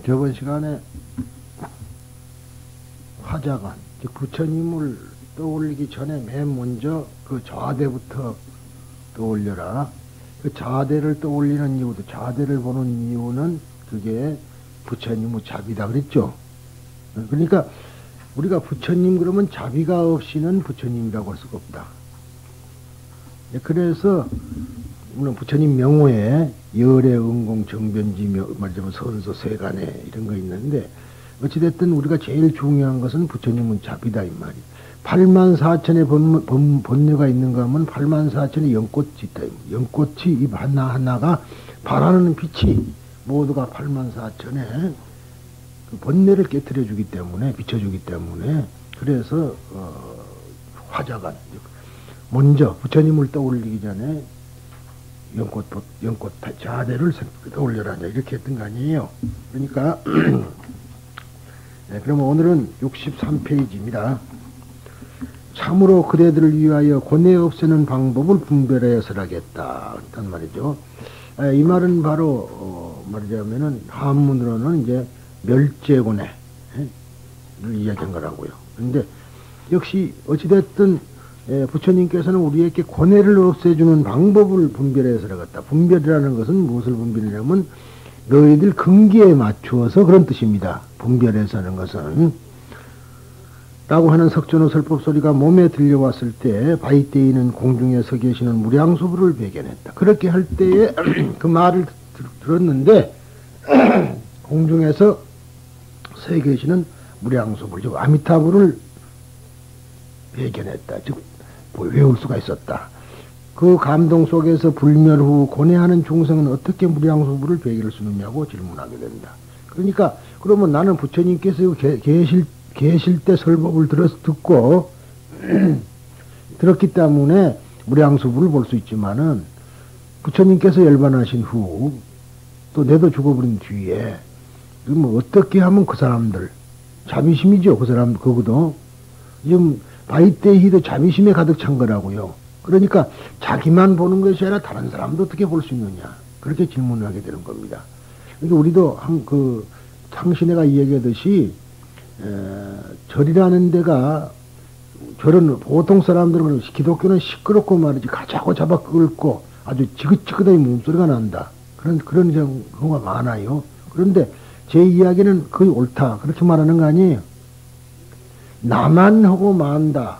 저번 시간에 화자간, 즉 부처님을 떠올리기 전에 맨 먼저 그 좌대부터 떠올려라. 그 좌대를 떠올리는 이유도, 좌대를 보는 이유는 그게 부처님의 자비다 그랬죠. 그러니까 우리가 부처님 그러면 자비가 없이는 부처님이라고 할 수가 없다. 그래서 물론 부처님 명호에 열애, 응공, 정변지, 말하자면 선서, 세간에 이런 거 있는데 어찌됐든 우리가 제일 중요한 것은 부처님은 자비다 이 말이야. 8만 4천의 번뇌가 있는가 하면 8만 4천의 연꽃이 있다. 연꽃이 이 하나하나가 바라는 빛이 모두가 8만 4천의 그 번뇌를 깨뜨려 주기 때문에, 비춰주기 때문에, 그래서 화자간 먼저 부처님을 떠올리기 전에 연꽃 자대를 떠올려라 이렇게 했던 거 아니에요. 그러니까 네, 그러면 오늘은 63페이지입니다. 참으로 그대들을 위하여 고뇌 없애는 방법을 분별하여서 하겠다. 그런 말이죠. 이 말은 바로, 말하자면은, 한문으로는 이제 멸제고뇌를 이야기한 거라고요. 그런데 역시 어찌됐든, 부처님께서는 우리에게 고뇌를 없애주는 방법을 분별해서 하겠다. 분별이라는 것은 무엇을 분별하냐면, 너희들 근기에 맞추어서 그런 뜻입니다. 분별해서 하는 것은. 라고 하는 석전의 설법 소리가 몸에 들려왔을 때 바이때이는 공중에 서 계시는 무량수부를 발견했다. 그렇게 할 때에 그 말을 들었는데 공중에서 서 계시는 무량수부, 즉 아미타부를 발견했다. 즉 외울 수가 있었다. 그 감동 속에서 불멸 후 고뇌하는 중생은 어떻게 무량수부를 발견할 수 있느냐고 질문하게 된다. 그러니까 그러면 나는 부처님께서 계실 때 설법을 듣고 들었기 때문에 무량수부를 볼 수 있지만은 부처님께서 열반하신 후 또 내도 죽어버린 뒤에 뭐 어떻게 하면 그 사람들 자비심이죠. 그 사람 그거도 지금 바이때히도 자비심에 가득 찬 거라고요. 그러니까 자기만 보는 것이 아니라 다른 사람도 어떻게 볼 수 있느냐 그렇게 질문을 하게 되는 겁니다. 그러니까 우리도 당신애가 이야기하듯이 절이라는 데가 절은 보통 사람들은 기독교는 시끄럽고 말이지 가자고 잡아 끌고 아주 지긋지긋하게 몸소리가 난다. 그런 경우가 많아요. 그런데 제 이야기는 거의 옳다. 그렇게 말하는 거 아니에요. 나만 하고 만다.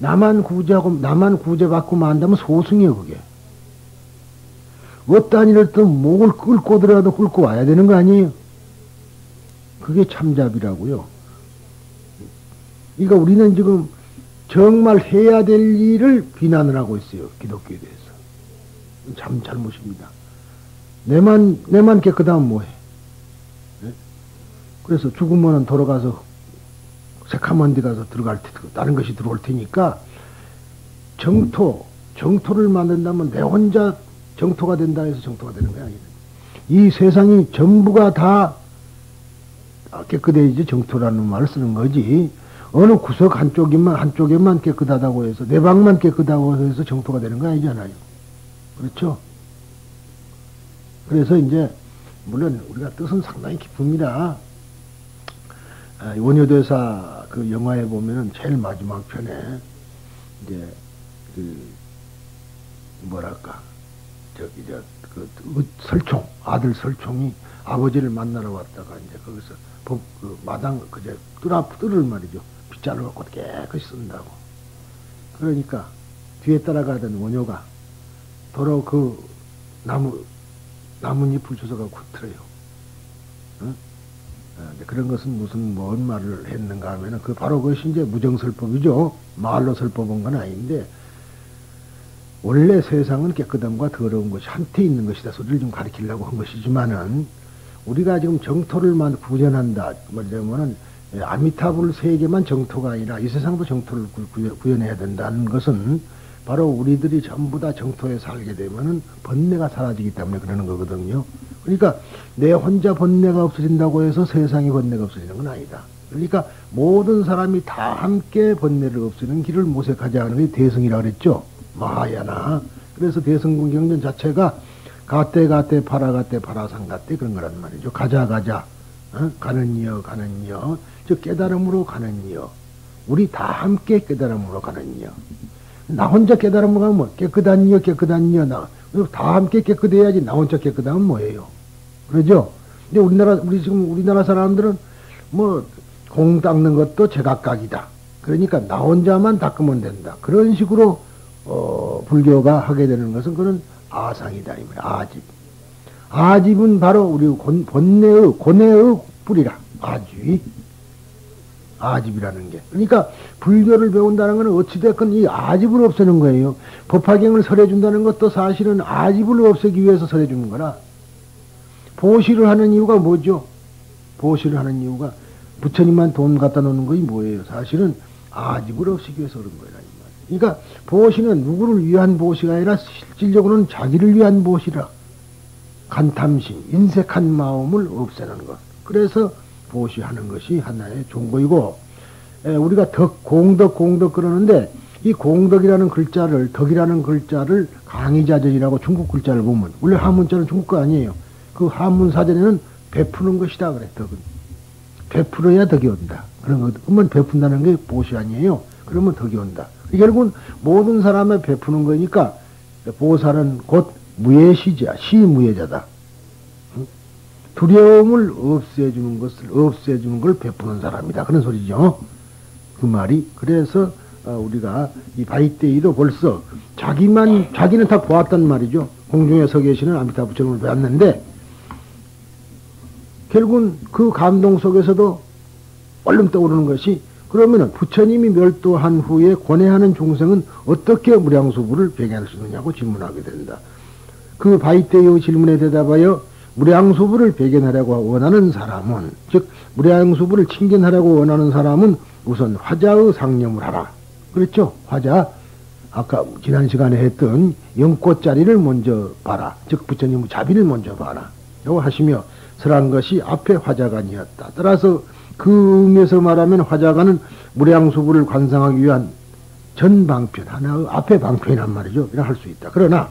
나만 구제받고 만다면 소승이에요, 그게. 어떠한 일을 또 목을 끌고 들어가도 끌고 와야 되는 거 아니에요. 그게 참잡이라고요. 그러니까 우리는 지금 정말 해야 될 일을 비난을 하고 있어요. 기독교에 대해서. 참 잘못입니다. 내만 깨끗하면 뭐해. 네? 그래서 죽으면 돌아가서 새카만 데 가서 들어갈 테, 다른 것이 들어올 테니까 정토를 만든다면 내 혼자 정토가 된다 해서 정토가 되는 거야. 이 세상이 전부가 다 깨끗해야지 정토라는 말을 쓰는 거지. 어느 구석 한쪽에만 깨끗하다고 해서 내 방만 깨끗하다고 해서 정토가 되는 거 아니잖아요. 그렇죠? 그래서 이제 물론 우리가 뜻은 상당히 깊습니다. 원효대사 그 영화에 보면은 제일 마지막 편에 이제 설총 아들 설총이 아버지를 만나러 왔다가 이제 거기서 그 마당 그제 뜰을 말이죠. 빗자루 갖고 깨끗이 쓴다고. 그러니까 뒤에 따라가던 원효가 도로 그 나뭇잎을 주워가 굳더래요. 응? 그런 것은 무슨 뭔 말을 했는가 하면은 그 바로 그것이 이제 무정설법이죠. 말로 설법은 건 아닌데 원래 세상은 깨끗함과 더러운 것이 한테 있는 것이다 소리를 좀 가리키려고 한 것이지만은 우리가 지금 정토를 구현한다. 말하자면은 아미타불 세계만 정토가 아니라 이 세상도 정토를 구현해야 된다는 것은 바로 우리들이 전부 다 정토에 살게 되면은 번뇌가 사라지기 때문에 그러는 거거든요. 그러니까 내 혼자 번뇌가 없어진다고 해서 세상이 번뇌가 없어지는 건 아니다. 그러니까 모든 사람이 다 함께 번뇌를 없애는 길을 모색하자 하는 게 대승이라고 그랬죠. 마하야나. 그래서 대승공경전 자체가 가때 가때 파라 파라상 가때 그런 거란 말이죠. 가자 가자 가는 이여 가는 이여 즉 깨달음으로 가는 이여 우리 다 함께 깨달음으로 가는 이여 나 혼자 깨달음으로 가면 뭐 깨끗한 이여 깨끗한 이여 다 함께 깨끗해야지 나 혼자 깨끗하면 뭐예요. 그러죠? 근데 우리나라 사람들은 뭐 공 닦는 것도 제각각이다. 그러니까 나 혼자만 닦으면 된다. 그런 식으로 불교가 하게 되는 것은 그런 아상이다. 이 말이야. 아집. 아집은 바로 우리 고뇌의 뿌리라. 아집이. 아집이라는 게. 그러니까 불교를 배운다는 것은 어찌됐건 이 아집을 없애는 거예요. 법화경을 설해준다는 것도 사실은 아집을 없애기 위해서 설해주는 거라. 보시를 하는 이유가 뭐죠? 보시를 하는 이유가 부처님만 돈 갖다 놓는 것이 뭐예요? 사실은 아집을 없애기 위해서 그런 거라. 그러니까 보시는 누구를 위한 보시가 아니라 실질적으로는 자기를 위한 보시라. 간탐심, 인색한 마음을 없애는 것. 그래서 보시하는 것이 하나의 종고이고, 우리가 공덕 그러는데, 이 공덕이라는 글자를, 덕이라는 글자를 강의자전이라고 중국 글자를 보면, 원래 한문자는 중국 거 아니에요. 그 한문 사전에는 베푸는 것이다 그래, 덕은. 베풀어야 덕이 온다. 그런 거, 그러면 베푼다는 게 보시 아니에요. 그러면 덕이 온다. 결국은 모든 사람에 베푸는 거니까, 보살은 곧 무예시자, 시무예자다. 두려움을 없애주는 걸 베푸는 사람이다. 그런 소리죠. 그 말이. 그래서, 우리가 이 바이때이도 벌써 자기는 다 보았단 말이죠. 공중에 서 계시는 아미타 부처님을 배웠는데, 결국은 그 감동 속에서도 얼른 떠오르는 것이, 그러면은 부처님이 멸도한 후에 권해하는 중생은 어떻게 무량수부를 배경할 수 있느냐고 질문하게 된다. 그 바이때의 질문에 대답하여 무량수부를 배견하려고 원하는 사람은, 즉 무량수부를 칭견하려고 원하는 사람은 우선 화자의 상념을 하라. 그렇죠? 화자. 아까 지난 시간에 했던 연꽃자리를 먼저 봐라. 즉 부처님의 자비를 먼저 봐라. 라고 하시며 설한 것이 앞에 화자간이었다. 따라서 그 의미에서 말하면 화자간은 무량수부를 관상하기 위한 전방편, 하나의 앞에 방편이란 말이죠. 이라 할 수 있다. 그러나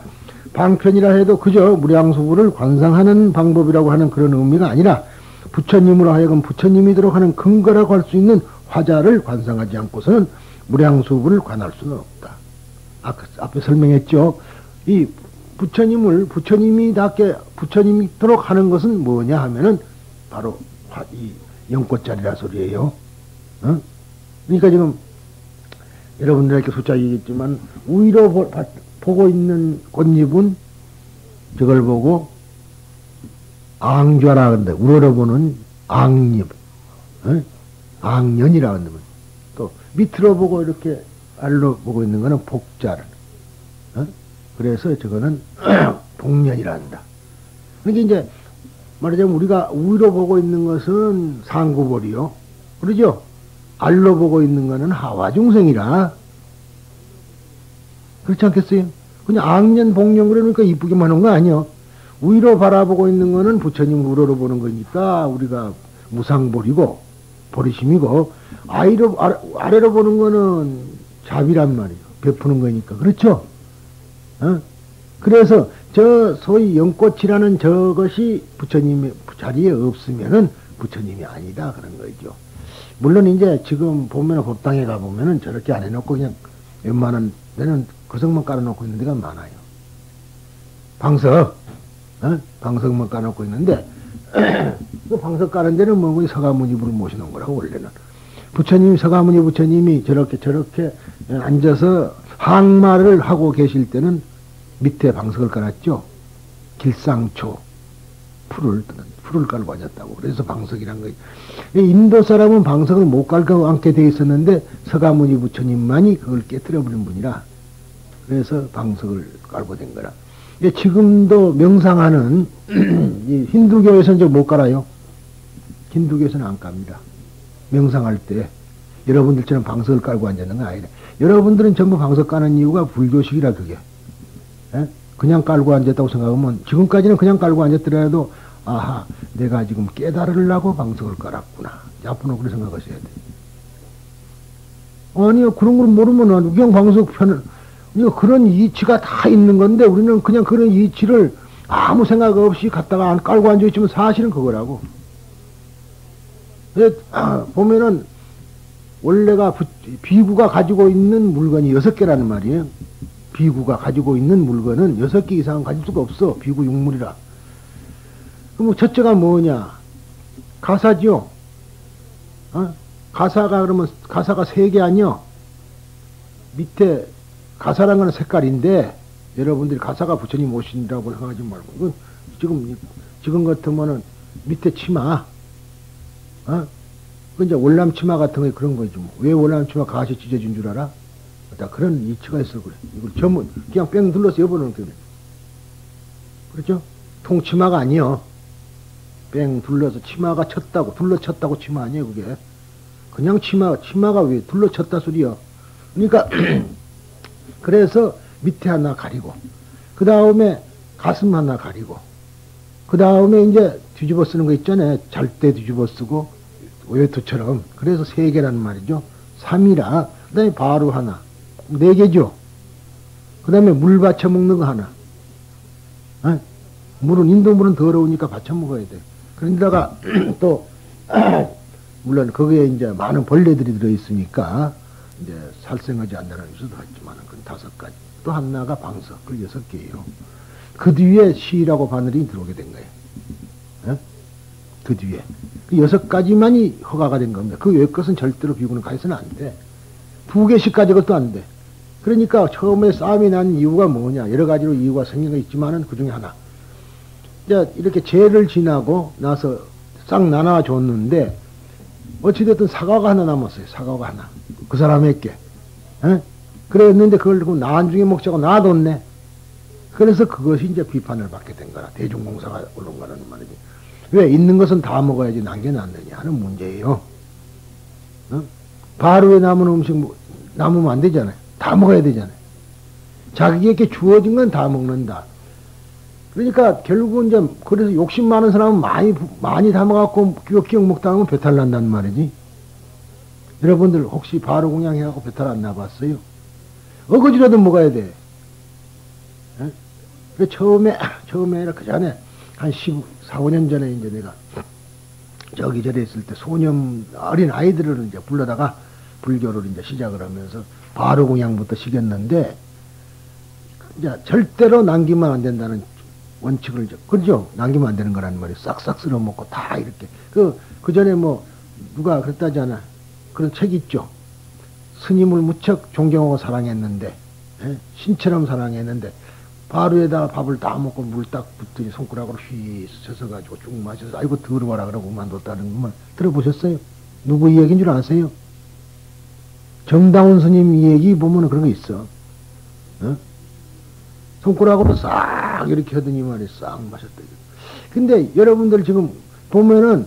방편이라 해도 그저 무량수부를 관상하는 방법이라고 하는 그런 의미가 아니라 부처님으로 하여금 부처님이도록 하는 근거라고 할 수 있는 화자를 관상하지 않고서는 무량수부를 관할 수는 없다. 앞에 설명했죠. 이 부처님이도록 하는 것은 뭐냐 하면은 바로 이 연꽃자리라 소리예요. 그러니까 지금 여러분들에게 숫자 얘기했지만 위로 보고 있는 꽃잎은 저걸 보고 앙좌라 그러는데 우러러보는 앙잎, 앙년이라 그러면 또 밑으로 보고 이렇게 알로 보고 있는 거는 복자를. 그래서 저거는 복년이라 한다. 그러니까 이제 말하자면 우리가 위로 보고 있는 것은 상구벌이요. 그러죠? 알로 보고 있는 거는 하와중생이라. 그렇지 않겠어요? 그냥 악년, 복년 그러니까 이쁘게만 하는 거 아니요. 위로 바라보고 있는 거는 부처님 우러러 보는 거니까 우리가 무상벌이고, 보리심이고, 아래로 보는 거는 자비란 말이에요. 베푸는 거니까. 그렇죠? 그래서 소위 연꽃이라는 저것이 부처님의 자리에 없으면은 부처님이 아니다. 그런 거죠. 물론 이제 지금 보면은 법당에 가보면은 저렇게 안 해놓고 그냥 웬만한 데는 거석만 깔아놓고 있는 데가 많아요. 방석만 깔아놓고 있는데, 그 방석 깔은 데는 뭐 서가모니부를 모시는 거라고 원래는. 서가모니 부처님이 저렇게 앉아서 항마를 하고 계실 때는 밑에 방석을 깔았죠. 길상초, 풀을 깔고 앉았다고. 그래서 방석이란 거예요. 인도 사람은 방석을 못 깔고 앉게 돼 있었는데 서가모니 부처님만이 그걸 깨뜨려버린 분이라 그래서 방석을 깔고 된 거라. 지금도 명상하는 이 힌두교에서는 저 못 깔아요. 힌두교에서는 안 깝니다. 명상할 때 여러분들처럼 방석을 깔고 앉는 건 아니라 여러분들은 전부 방석 까는 이유가 불교식이라 그게. 그냥 깔고 앉았다고 생각하면 지금까지는 그냥 깔고 앉았더라도 아하 내가 지금 깨달으려고 방석을 깔았구나. 앞으로 그렇게 생각하셔야 돼. 아니요 그런 걸 모르면 그냥 방석 그런 이치가 다 있는 건데 우리는 그냥 그런 이치를 아무 생각 없이 갖다가 안 깔고 앉아있으면 사실은 그거라고. 보면은 원래가 비구가 가지고 있는 물건이 6개라는 말이에요. 비구가 가지고 있는 물건은 6개 이상 가질 수가 없어. 비구 육물이라. 그럼 첫째가 뭐냐? 가사지요. 가사가 그러면 가사가 3개 아니요? 밑에 가사란 거는 색깔인데 여러분들이 가사가 부처님 오신다고 생각하지 말고 이건 지금 같으면은 밑에 치마 그 이제 월남 치마 같은 거 그런 거지 뭐. 왜 월남 치마 가시 찢어진 줄 알아? 다 그런 이치가 있어 그래. 이걸 전문 그냥 뺑 둘러서 여보는 그래. 그렇죠? 통치마가 아니요. 뺑 둘러서 치마가 쳤다고 둘러쳤다고 치마 아니에요 그게. 그냥 치마가 왜 둘러쳤다 소리야. 그러니까 그래서 밑에 하나 가리고 그 다음에 가슴 하나 가리고 그 다음에 이제 뒤집어 쓰는 거 있잖아요. 잘 때 뒤집어 쓰고 외투처럼. 그래서 3개라는 말이죠. 3이라. 그 다음에 바로 하나. 4개죠. 그 다음에 물 받쳐 먹는 거 하나. 물은, 인도물은 더러우니까 받쳐 먹어야 돼. 그런데다가 또, 물론 거기에 이제 많은 벌레들이 들어있으니까, 이제 살생하지 않는 수도 하지만, 그건 5가지. 또 하나가 방석, 그 6개예요. 그 뒤에 시라고 바늘이 들어오게 된 거예요. 그 뒤에. 그 6가지만이 허가가 된 겁니다. 그 외 것은 절대로 비구는 가해서는 안 돼. 2개씩 가져것도 안 돼. 그러니까 처음에 싸움이 난 이유가 뭐냐. 여러 가지로 이유가 생긴 거 있지만은 그 중에 하나. 이제 이렇게 죄를 지나고 나서 싹 나눠줬는데 어찌됐든 사과가 하나 남았어요. 사과가 하나. 그 사람에게. 그랬는데 그걸 두고 나중에 먹자고 놔뒀네. 그래서 그것이 이제 비판을 받게 된 거라. 대중공사가 오른 거라는 말이지. 왜 있는 것은 다 먹어야지 남겨놨느냐 하는 문제예요. 바로에 남은 음식 남으면 안 되잖아요. 다 먹어야 되잖아요. 자기에게 주어진 건 다 먹는다. 그러니까 결국은 이제 그래서 욕심 많은 사람은 많이 담아갖고 기억 먹다 하면 배탈 난단 말이지. 여러분들 혹시 바로 공양해갖고 배탈 안 나봤어요? 어거지라도 먹어야 돼. 그 처음에 그 전에 한 14, 15년 전에 이제 내가 저기 저래 있을 때 소년 어린 아이들을 이제 불러다가 불교를 이제 시작을 하면서 바로 공양부터 시켰는데 이제 절대로 남기면 안 된다는 원칙을 그렇죠? 남기면 안 되는 거라는 말이에요. 싹싹 쓸어 먹고 다 이렇게 그 전에 뭐 누가 그랬다잖아. 그런 책 있죠. 스님을 무척 존경하고 사랑했는데 신처럼 사랑했는데 바로에다가 밥을 다 먹고 물 딱 붓더니 손가락으로 휘 젖어가지고 쭉 마셔서 아이고 더러워라 그러고 그만뒀다는 걸 들어보셨어요? 누구 이야기인 줄 아세요? 정다운 스님 이야기 보면 그런 거 있어. 손가락으로 싹 이렇게 하더니 말이 싹 마셨다. 근데 여러분들 지금 보면은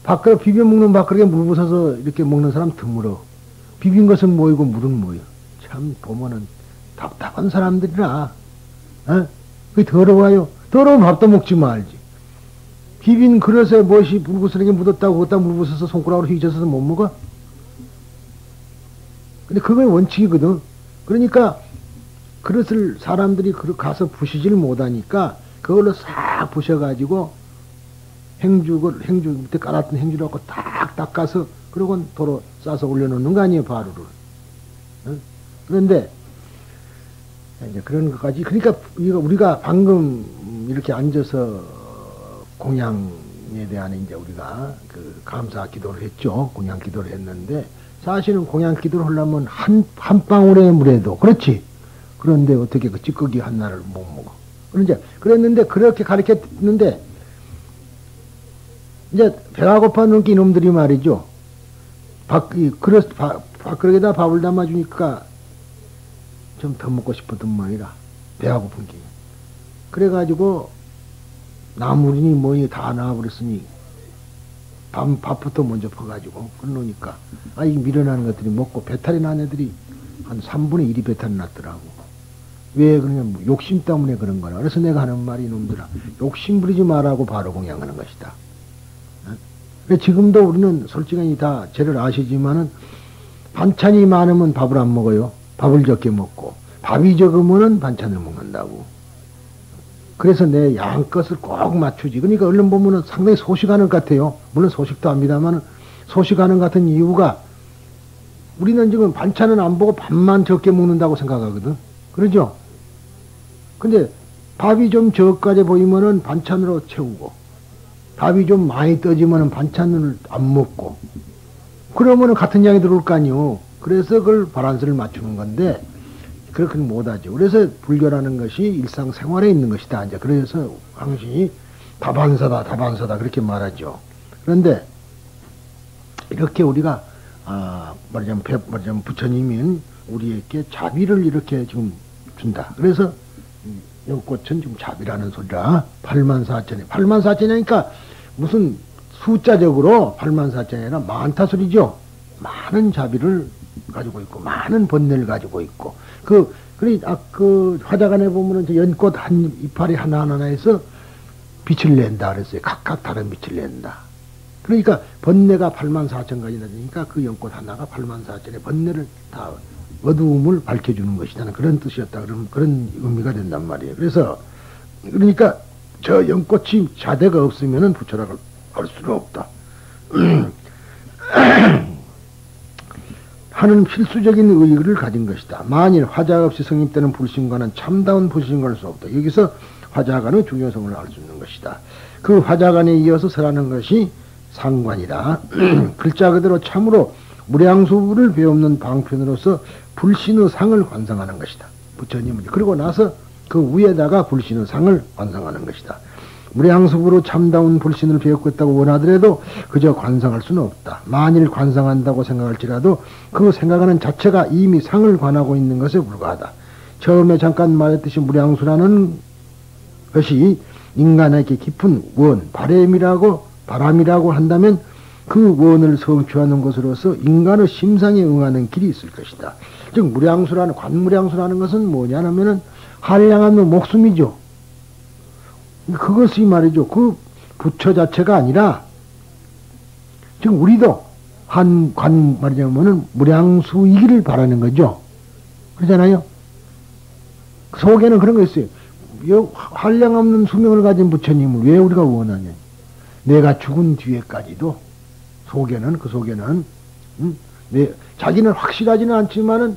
밥그릇 비벼 먹는 밥그릇에 물 부어서 이렇게 먹는 사람 드물어. 비빈 것은 뭐이고 물은 뭐야. 참 보면은 답답한 사람들이라. 그게 더러워요. 더러우면 밥도 먹지 말지. 비빈 그릇에 무엇이 물구슬에게 묻었다고 거기다 물 부어서 손가락으로 휘저어서 못 먹어? 근데 그건 원칙이거든. 그러니까 그릇을 사람들이 가서 부시질 못하니까 그걸로 싹 부셔가지고 행주 밑에 깔았던 행주라고 딱 닦아서 그러고 도로 싸서 올려놓는 거 아니에요, 바로를. 그런데 이제 그런 것까지 그러니까 우리가 방금 이렇게 앉아서 공양에 대한 이제 우리가 그 감사 기도를 했죠. 공양 기도를 했는데 사실은 공양 기도를 하려면 한 방울의 물에도 그렇지. 그런데 어떻게 그 찌꺼기 하나를 못 먹어. 그랬는데 그렇게 가르쳤는데 이제 배가 고파 눈기 이놈들이 말이죠. 밥그릇에다 밥을 담아주니까 좀 더 먹고 싶었던 모양이라 배가 고픈 게. 그래가지고 나물이니 뭐니 다 나와버렸으니 밥부터 먼저 퍼가지고 그러니까 이 밀어나는 것들이 먹고 배탈이 난 애들이 한 3분의 1이 배탈이 났더라고. 왜 그러냐면 욕심 때문에 그런 거라. 그래서 내가 하는 말이 이놈들아 욕심 부리지 말라고 바로 공양하는 것이다. 지금도 우리는 솔직히 다 죄를 아시지만은 반찬이 많으면 밥을 안 먹어요. 밥을 적게 먹고 밥이 적으면은 반찬을 먹는다고. 그래서 내 양껏을 꼭 맞추지. 그러니까 얼른 보면은 상당히 소식하는 것 같아요. 물론 소식도 합니다만 소식하는 같은 이유가 우리는 지금 반찬은 안 보고 밥만 적게 먹는다고 생각하거든. 그러죠? 근데 밥이 좀 적까지 보이면은 반찬으로 채우고 밥이 좀 많이 떠지면은 반찬을 안 먹고 그러면은 같은 양이 들어올 거 아니요. 그래서 그걸 바란스를 맞추는 건데 그렇게는 못하죠. 그래서 불교라는 것이 일상생활에 있는 것이다. 이제 그래서 항시 다반사다, 다반사다 그렇게 말하죠. 그런데 이렇게 우리가 말하자면 부처님은 우리에게 자비를 이렇게 지금 준다. 그래서 연꽃은 지금 자비라는 소리라 84,000이 84,000이니까 무슨 숫자적으로 84,000이 아니라 많다 소리죠. 많은 자비를 가지고 있고 많은 번뇌를 가지고 있고 그 화자간에 보면은 저 연꽃 한 이파리 하나하나에서 빛을 낸다 그랬어요. 각각 다른 빛을 낸다. 그러니까 번뇌가 84,000가지나 되니까 그 연꽃 하나가 84,000의 번뇌를 다 어두움을 밝혀주는 것이라는 그런 뜻이었다. 그런 의미가 된단 말이에요. 그러니까 저 연꽃이 자대가 없으면은 부처라고 할 수는 없다. 하는 필수적인 의의를 가진 것이다. 만일 화자 없이 성립되는 불신과는 참다운 불신과는 수 없다. 여기서 화자간의 중요성을 알 수 있는 것이다. 그 화자간에 이어서 설하는 것이 상관이라 글자 그대로 참으로 무량수부를 배우는 방편으로서 불신의 상을 관상하는 것이다. 부처님은 그러고 나서 그 위에다가 불신의 상을 관상하는 것이다. 무량수부로 참다운 불신을 배웠겠다고 원하더라도 그저 관상할 수는 없다. 만일 관상한다고 생각할지라도 그 생각하는 자체가 이미 상을 관하고 있는 것에 불과하다. 처음에 잠깐 말했듯이 무량수라는 것이 인간에게 깊은 원, 바람이라고 한다면 그 원을 성취하는 것으로서 인간의 심상에 응하는 길이 있을 것이다. 즉 관무량수라는 것은 뭐냐면은 한량하는 목숨이죠. 그것이 말이죠. 그 부처 자체가 아니라 지금 우리도 말하자면은 무량수이기를 바라는 거죠. 그러잖아요. 그 속에는 그런 거 있어요. 한량없는 수명을 가진 부처님을 왜 우리가 원하냐. 내가 죽은 뒤에까지도 그 속에는 자기는 확실하지는 않지만은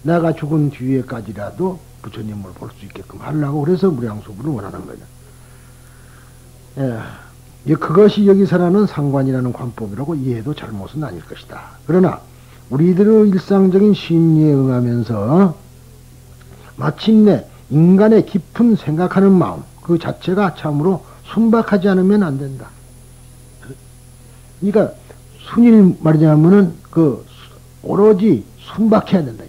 내가 죽은 뒤에까지라도 부처님을 볼 수 있게끔 하려고 그래서 무량수부를 원하는 거죠. 그것이 여기서라는 상관이라는 관법이라고 이해도 잘못은 아닐 것이다. 그러나 우리들의 일상적인 심리에 응하면서 마침내 인간의 깊은 생각하는 마음 그 자체가 참으로 순박하지 않으면 안 된다. 그러니까 순일 말하자면은 오로지 순박해야 된다.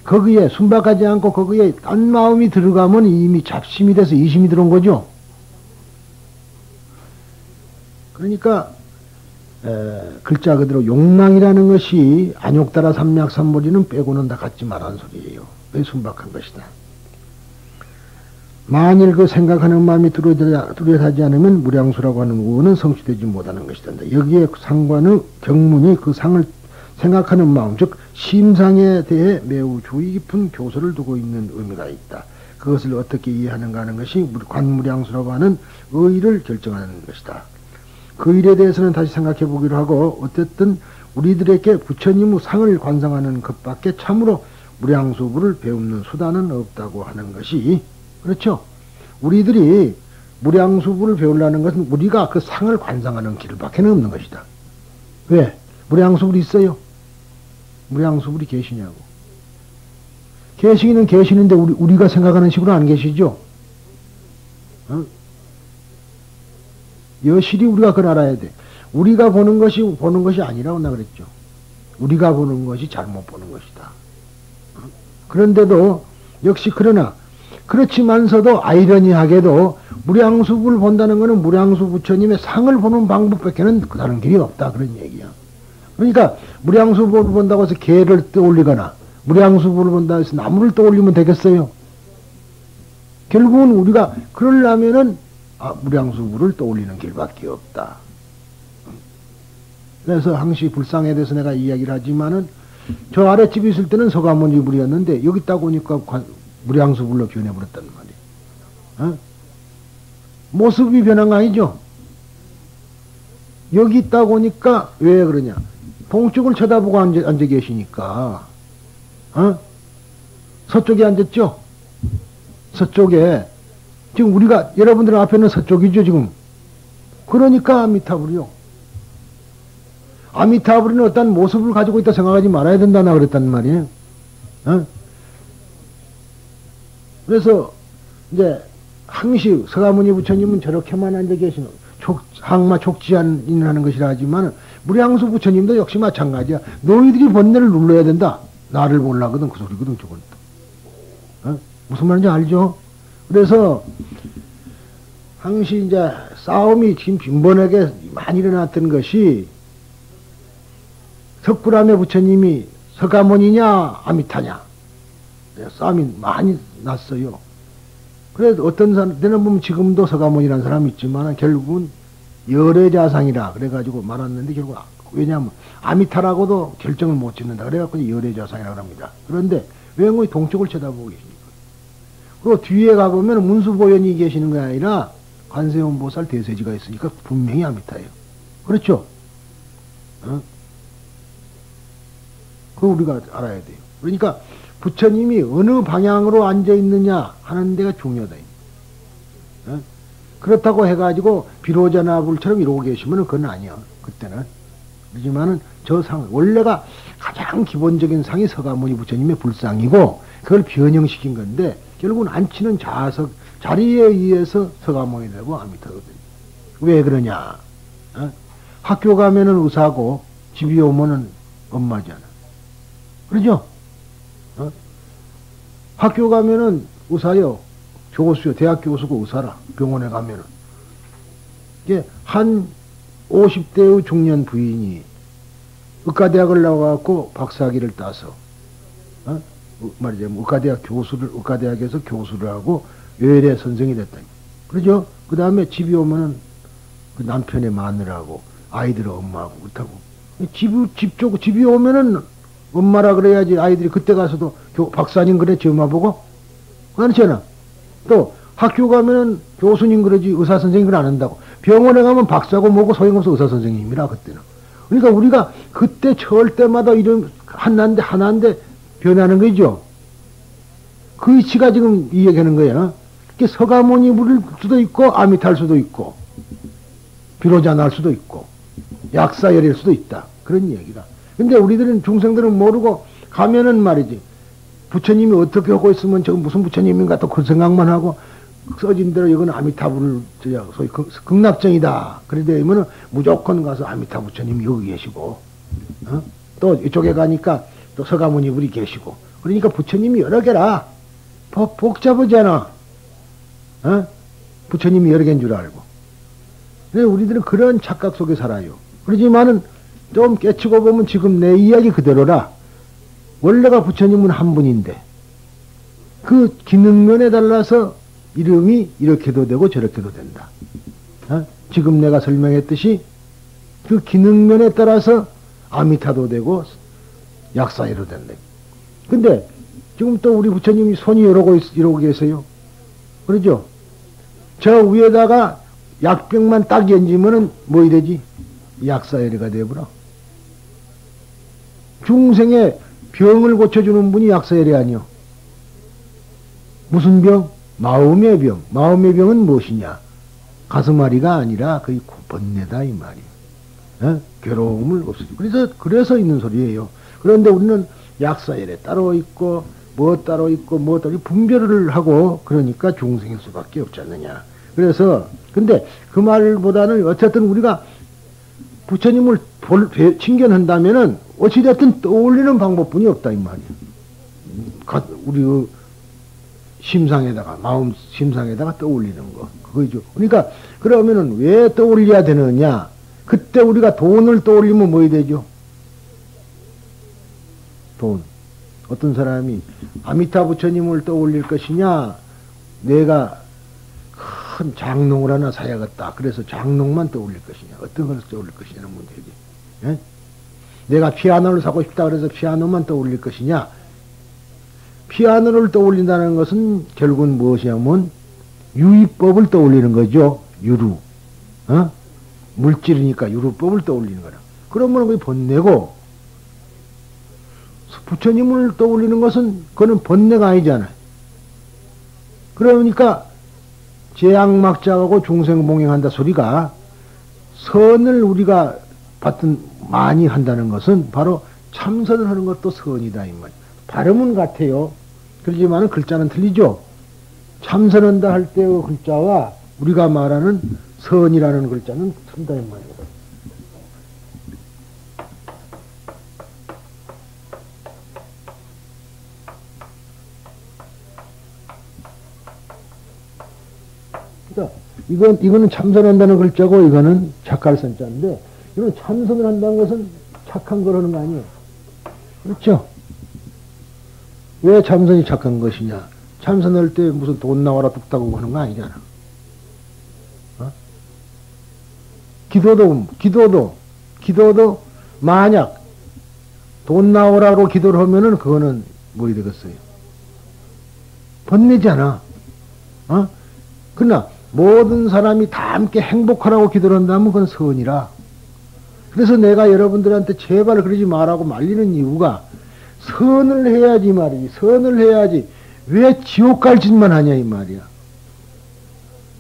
거기에 순박하지 않고 거기에 딴 마음이 들어가면 이미 잡심이 돼서 이심이 들어온 거죠. 그러니까 글자 그대로 욕망이라는 것이 안욕따라 삼약삼보리는 빼고는 다 같지 말한 소리예요. 왜 순박한 것이다. 만일 그 생각하는 마음이 뚜렷하지 않으면 무량수라고 하는 우는 성취되지 못하는 것이다. 여기에 상관의 경문이 그 상을 생각하는 마음, 즉 심상에 대해 매우 주의 깊은 교서를 두고 있는 의미가 있다. 그것을 어떻게 이해하는가 하는 것이 관무량수라고 하는 의의를 결정하는 것이다. 그 일에 대해서는 다시 생각해 보기로 하고 어쨌든 우리들에게 부처님의 상을 관상하는 것밖에 참으로 무량수부를 배우는 수단은 없다고 하는 것이 그렇죠. 우리들이 무량수부를 배우려는 것은 우리가 그 상을 관상하는 길밖에 없는 것이다. 왜? 무량수불이 있어요? 무량수불이 계시냐고. 계시기는 계시는데 우리가 생각하는 식으로 안 계시죠? 여실히 우리가 그걸 알아야 돼. 우리가 보는 것이 아니라고 나 그랬죠. 우리가 보는 것이 잘못 보는 것이다. 그런데도 역시 그렇지만서도 아이러니하게도 무량수부를 본다는 것은 무량수 부처님의 상을 보는 방법밖에는 다른 길이 없다 그런 얘기야. 그러니까 무량수부를 본다고 해서 개를 떠올리거나 무량수부를 본다고 해서 나무를 떠올리면 되겠어요? 결국은 우리가 그러려면은 무량수부를 떠올리는 길밖에 없다. 그래서 항시 불상에 대해서 내가 이야기를 하지만은 저 아랫집에 있을 때는 서가모니불이었는데 여기 딱 오니까 무량수불로 변해버렸단 말이에요. 어? 모습이 변한 거 아니죠? 여기 있다 보니까 왜 그러냐? 동쪽을 쳐다보고 앉아 계시니까, 어? 서쪽에 앉았죠? 서쪽에. 지금 우리가, 여러분들 앞에는 서쪽이죠, 지금. 그러니까 아미타불이요. 아미타불은 어떤 모습을 가지고 있다 생각하지 말아야 된다나 그랬단 말이에요. 어? 그래서, 이제, 항시 서가모니 부처님은 저렇게만 앉아 계시는, 항마 촉지하는 것이라 하지만, 무량수 부처님도 역시 마찬가지야. 너희들이 번뇌를 눌러야 된다. 나를 보려거든, 그 소리거든, 저건. 어? 무슨 말인지 알죠? 그래서, 항시 이제 싸움이 지금 빈번하게 많이 일어났던 것이, 석굴암의 부처님이 서가모니냐, 아미타냐. 싸움이 많이 났어요. 그래서 어떤 사람들은 보면 지금도 서가모니라는 사람이 있지만 결국은 열애자상이라 그래가지고 말았는데 결국 왜냐하면 아미타라고도 결정을 못 짓는다. 그래갖고 열애자상이라고 합니다. 그런데 왜 거기 동쪽을 쳐다보고 계십니까? 그리고 뒤에 가보면 문수보현이 계시는 게 아니라 관세음보살 대세지가 있으니까 분명히 아미타예요. 그렇죠? 어? 그거 우리가 알아야 돼요. 그러니까 부처님이 어느 방향으로 앉아있느냐 하는 데가 중요하다. 어? 그렇다고 해가지고 비로자나불처럼 이러고 계시면 그건 아니야. 그때는. 그렇지만은 저 상, 원래가 가장 기본적인 상이 서가모니 부처님의 불상이고 그걸 변형시킨 건데 결국은 앉히는 좌석, 자리에 의해서 서가모니 되고 아미타거든요. 왜 그러냐. 어? 학교 가면은 의사고 집에 오면은 엄마잖아. 그러죠? 어? 학교 가면은 의사요. 교수요. 대학 교수고 의사라. 병원에 가면은. 이게 한 50대의 중년 부인이 의과대학을 나와갖고 박사학위를 따서, 어? 말이죠. 의과대학에서 교수를 하고 외래 선생이 됐다. 그러죠? 그 다음에 집에 오면은 그 남편의 마누라하고 아이들의 엄마하고 그렇다고. 집에 오면은 엄마라 그래야지 아이들이 그때 가서도 박사님 그래 지 엄마 보고 그렇잖아. 또 학교 가면은 교수님 그러지 의사 선생님 그래 안 한다고. 병원에 가면 박사고 뭐고 소용없어 의사 선생님이라 그때는. 그러니까 우리가 그때 처할 때마다 이런 하나인데 변하는 거죠. 그 이치가 지금 이 얘기하는 거야. 서가모니 부를 수도 있고 아미탈 수도 있고 비로자 날 수도 있고 약사열일 수도 있다. 그런 얘기가. 근데 우리들은 중생들은 모르고 가면은 말이지. 부처님이 어떻게 하고 있으면 저거 무슨 부처님인가 또 그 생각만 하고 써진 대로 이건 아미타불을 소위 극락정이다. 그러되면은 무조건 가서 아미타 부처님이 여기 계시고, 어? 또 이쪽에 가니까 또 서가모니 불이 계시고. 그러니까 부처님이 여러 개라. 복잡하잖아. 어? 부처님이 여러 개인 줄 알고. 근데 우리들은 그런 착각 속에 살아요. 그러지만은 좀 깨치고 보면 지금 내 이야기 그대로라. 원래가 부처님은 한 분인데 그 기능면에 달라서 이름이 이렇게도 되고 저렇게도 된다. 어? 지금 내가 설명했듯이 그 기능면에 따라서 아미타도 되고 약사이로 된다. 근데 지금 또 우리 부처님이 손이 이러고 계세요. 그러죠? 저 위에다가 약병만 딱 얹으면은 뭐 되지? 약사열이가 되어버려. 중생의 병을 고쳐주는 분이 약사열이 아니요. 무슨 병? 마음의 병. 마음의 병은 무엇이냐? 가슴앓이가 아니라 거의 번뇌다 이 말이에요. 어? 괴로움을 없애주고. 그래서 있는 소리예요. 그런데 우리는 약사열에 따로 있고 뭐 따로 있고 뭐 따로 분별을 하고 그러니까 중생일 수밖에 없지 않느냐. 그래서 근데 그 말보다는 어쨌든 우리가 부처님을 칭견한다면은 어찌됐든 떠올리는 방법뿐이 없다 이 말이에요. 우리 심상에다가 마음 심상에다가 떠올리는 거 그거죠. 그러니까 그러면은 왜 떠올려야 되느냐? 그때 우리가 돈을 떠올리면 뭐 되죠? 돈. 어떤 사람이 아미타 부처님을 떠올릴 것이냐? 내가 큰 장롱을 하나 사야겠다. 그래서 장롱만 떠올릴 것이냐? 어떤 것을 떠올릴 것이냐는 문제지. 예? 내가 피아노를 사고 싶다. 그래서 피아노만 떠올릴 것이냐? 피아노를 떠올린다는 것은 결국은 무엇이냐면 유의법을 떠올리는 거죠. 유루. 어? 물질이니까 유루법을 떠올리는 거라. 그러면 그게 번뇌고, 부처님을 떠올리는 것은 그거는 번뇌가 아니잖아요. 그러니까 제약막자하고 중생봉행한다 소리가 선을 우리가 많이 한다는 것은 바로 참선을 하는 것도 선이다 이 말. 발음은 같아요. 그렇지만 글자는 틀리죠. 참선한다 할 때의 글자와 우리가 말하는 선이라는 글자는 틀린다 이 말이에요. 이거는 참선한다는 글자고, 이거는 착할 선자인데, 이거는 참선을 한다는 것은 착한 걸 하는 거 아니에요. 그렇죠? 왜 참선이 착한 것이냐? 참선할 때 무슨 돈 나와라 뚝딱 하는 거 아니잖아. 어? 기도도 만약 돈 나오라고 기도를 하면은 그거는 뭐이 되겠어요? 번뇌잖아. 어? 그러나 모든 사람이 다 함께 행복하라고 기도를 한다면 그건 선이라. 그래서 내가 여러분들한테 제발 그러지 말라고 말리는 이유가 선을 해야지 말이지. 선을 해야지. 왜 지옥 갈 짓만 하냐 이 말이야.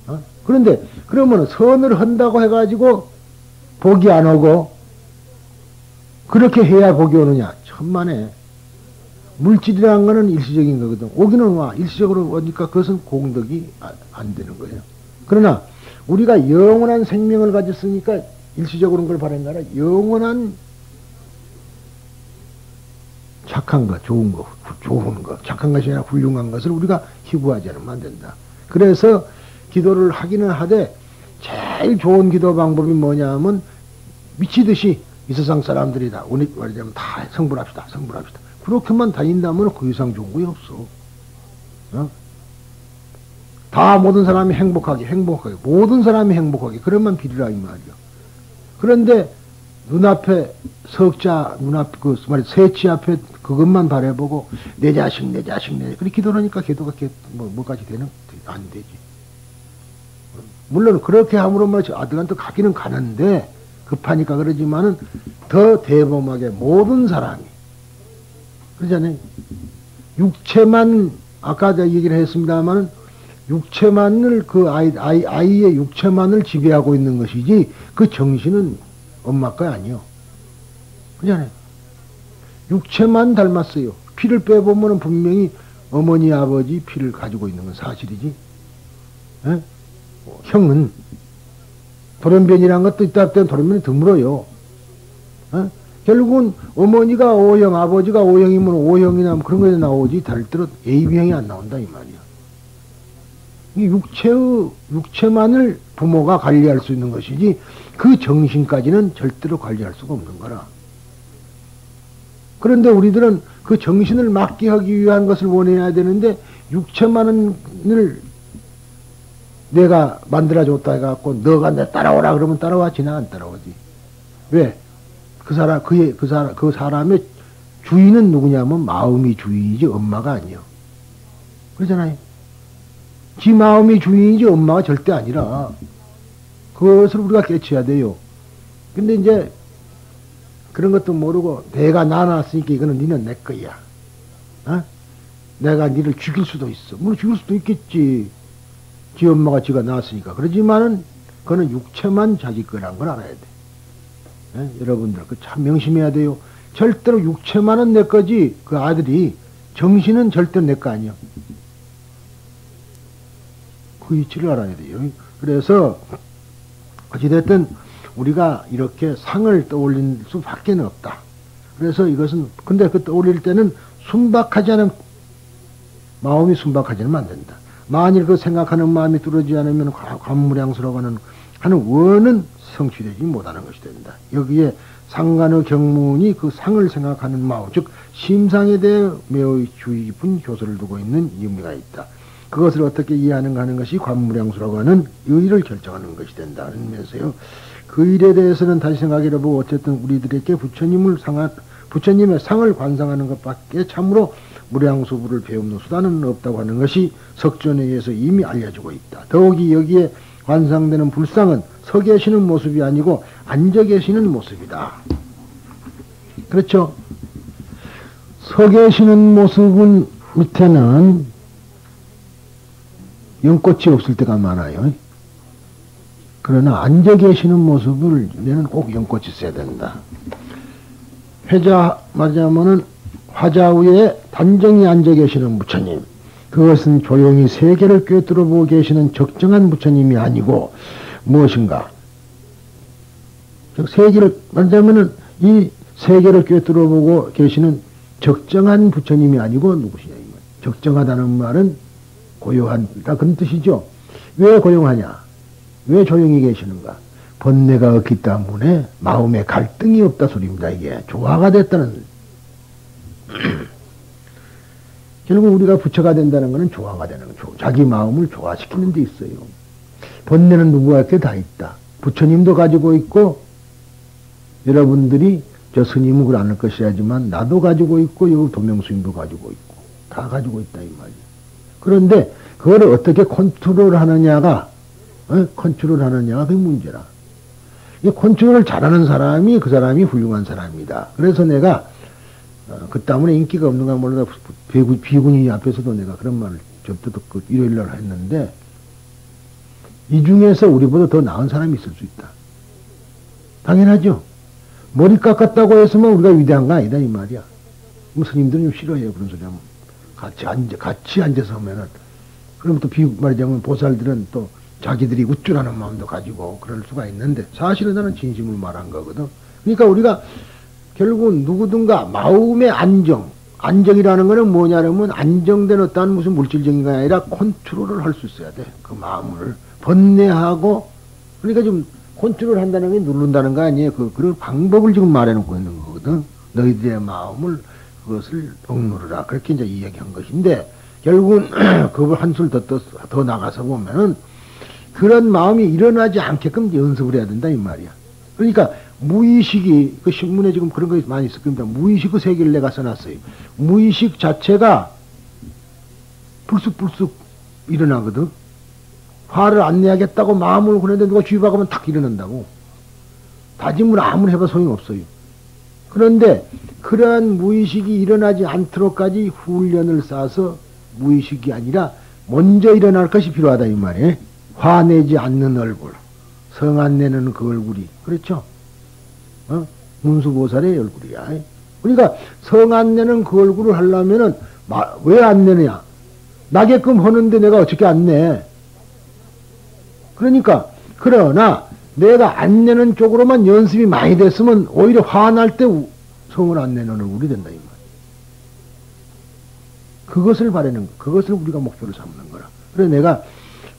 어? 그런데 그러면 선을 한다고 해가지고 복이 안 오고 그렇게 해야 복이 오느냐. 천만에. 물질이라는 거는 일시적인 거거든. 오기는 와. 일시적으로 오니까 그것은 공덕이 안 되는 거예요. 그러나 우리가 영원한 생명을 가졌으니까 일시적으로 그걸 바라는 게 아니라 영원한 착한 것, 좋은 것, 착한 것이 아니라 훌륭한 것을 우리가 희구하지 않으면 안 된다. 그래서 기도를 하기는 하되 제일 좋은 기도 방법이 뭐냐면 미치듯이 이 세상 사람들이 다 오늘 말하자면 다 성불합시다. 그렇게만 다닌다면 그 이상 좋은 거 없어. 어? 다 모든 사람이 행복하게 모든 사람이 행복하게 그러면 비리라 이 말이야. 그런데 눈앞에 세치 앞에 그것만 바라보고 내 자식 그렇게 기도를 하니까 기도가 뭐까지 되는 안 되지. 물론 그렇게 함으로 말이지 아들한테 가기는 가는데 급하니까 그러지만은 더 대범하게 모든 사람이 그러잖아요. 육체만 아까 제가 얘기를 했습니다만은 육체만을 아이의 육체만을 지배하고 있는 것이지 그 정신은 엄마 거 아니요. 그잖아요. 육체만 닮았어요. 피를 빼보면 분명히 어머니 아버지 피를 가지고 있는 건 사실이지. 에? 형은 돌연변이란 것도 있다 때는 돌연변이 드물어요. 에? 결국은 어머니가 O형 아버지가 O형이면 O형이나 그런 거에 나오지 다를 때로 AB형이 안 나온다 이 말이야. 육체만을 부모가 관리할 수 있는 것이지 그 정신까지는 절대로 관리할 수가 없는 거라. 그런데 우리들은 그 정신을 맡게 하기 위한 것을 원해야 되는데 육체만을 내가 만들어줬다 해갖고 너가 내 따라오라 그러면 따라와지 나 안 따라오지. 왜? 그 사람의 주인은 누구냐면 마음이 주인이지 엄마가 아니요. 그러잖아요. 지 마음이 주인이지 엄마가 절대 아니라 그것을 우리가 깨쳐야 돼요. 근데 이제 그런 것도 모르고 내가 낳아놨으니까 이거는 니는 내 거야. 어? 내가 니를 죽일 수도 있어. 물론 죽일 수도 있겠지. 지 엄마가 지가 낳았으니까. 그러지만은 그거는 육체만 자기 거란 걸 알아야 돼. 여러분들 그 참 명심해야 돼요. 절대로 육체만은 내 거지 그 아들이 정신은 절대로 내 거 아니야. 그 이치를 알아야 돼요. 그래서 어찌됐든 우리가 이렇게 상을 떠올릴 수밖에 없다. 그래서 이것은 근데 그 떠올릴 때는 순박하지 않은 마음이 순박하지 않으면 안 된다. 만일 그 생각하는 마음이 뚫어지지 않으면 관무량수라고 하는 원은 성취되지 못하는 것이 된다. 여기에 상관의 경문이 그 상을 생각하는 마음, 즉 심상에 대해 매우 주의 깊은 교서를 두고 있는 의미가 있다. 그것을 어떻게 이해하는가 하는 것이 관무량수라고 하는 의의를 결정하는 것이 된다. 하면서요. 그 일에 대해서는 다시 생각해보고 어쨌든 우리들에게 부처님의 상을 관상하는 것밖에 참으로 무량수부를 배우는 수단은 없다고 하는 것이 석전에 의해서 이미 알려지고 있다. 더욱이 여기에 관상되는 불상은 서 계시는 모습이 아니고 앉아 계시는 모습이다. 그렇죠? 서 계시는 모습은 밑에는 연꽃이 없을 때가 많아요. 그러나 앉아 계시는 모습을 내는 꼭 연꽃이 있어야 된다. 회자 말하자면은 화자 위에 단정히 앉아 계시는 부처님, 그것은 조용히 세계를 꿰뚫어 보고 계시는 적정한 부처님이 아니고 무엇인가? 세계를 말하자면은 이 세계를 꿰뚫어 보고 계시는 적정한 부처님이 아니고 누구시냐? 적정하다는 말은 고요하다 그런 뜻이죠. 왜 고요하냐? 왜 조용히 계시는가? 번뇌가 없기 때문에 마음에 갈등이 없다 소리입니다. 이게 조화가 됐다는 결국 우리가 부처가 된다는 것은 조화가 되는 거죠. 자기 마음을 조화시키는 데 있어요. 번뇌는 누구한테 다 있다. 부처님도 가지고 있고 여러분들이 저 스님은 그걸 않을 것이야지만 나도 가지고 있고 여기 도명스님도 가지고 있고 다 가지고 있다 이 말이야. 그런데 그걸 어떻게 컨트롤 하느냐가 컨트롤 하느냐가 그게 문제라. 이 컨트롤을 잘하는 사람이 그 사람이 훌륭한 사람이다. 그래서 내가 그 때문에 인기가 없는가 몰라 비구니 앞에서도 내가 그런 말을 저때도 그 일요일날 했는데 이 중에서 우리보다 더 나은 사람이 있을 수 있다. 당연하죠. 머리 깎았다고 해서만 우리가 위대한 거 아니다 이 말이야. 뭐 스님들은 좀 싫어해요 그런 소리 하면. 같이 앉아서 하면은 그럼 또 말하자면 보살들은 또 자기들이 우쭐하는 마음도 가지고 그럴 수가 있는데 사실은 나는 진심을 말한 거거든. 그러니까 우리가 결국 누구든가 마음의 안정이라는 거는 뭐냐면 안정된 어떠한 무슨 물질적인 게 아니라 컨트롤을 할 수 있어야 돼. 그 마음을 번뇌하고 그러니까 좀 컨트롤 한다는 게 누른다는 거 아니에요. 그런 방법을 지금 말해놓고 있는 거거든. 너희들의 마음을 그것을 억누르라. 그렇게 이제 이야기한 것인데 결국은 그걸 한술 더 나가서 보면은 그런 마음이 일어나지 않게끔 연습을 해야 된다 이 말이야. 그러니까 무의식이 그 신문에 지금 그런 거 많이 있을 겁니다. 무의식의 세계를 내가 써놨어요. 무의식 자체가 불쑥불쑥 일어나거든. 화를 안 내야겠다고 마음을 그랬는데 누가 주입하면 탁 일어난다고. 다짐을 아무리 해봐 소용없어요. 그런데 그러한 무의식이 일어나지 않도록까지 훈련을 쌓아서 무의식이 아니라 먼저 일어날 것이 필요하다 이 말이에요. 화내지 않는 얼굴, 성 안 내는 그 얼굴이 그렇죠? 문수보살의 얼굴이야. 그러니까 성 안 내는 그 얼굴을 하려면은 왜 안 내느냐? 나게끔 하는데 내가 어떻게 안 내? 그러니까 그러나 내가 안 내는 쪽으로만 연습이 많이 됐으면 오히려 화날 때 성을 안 내는 얼굴이 된다 이 말. 그것을 바라는 거, 그것을 우리가 목표로 삼는 거라. 그래서 내가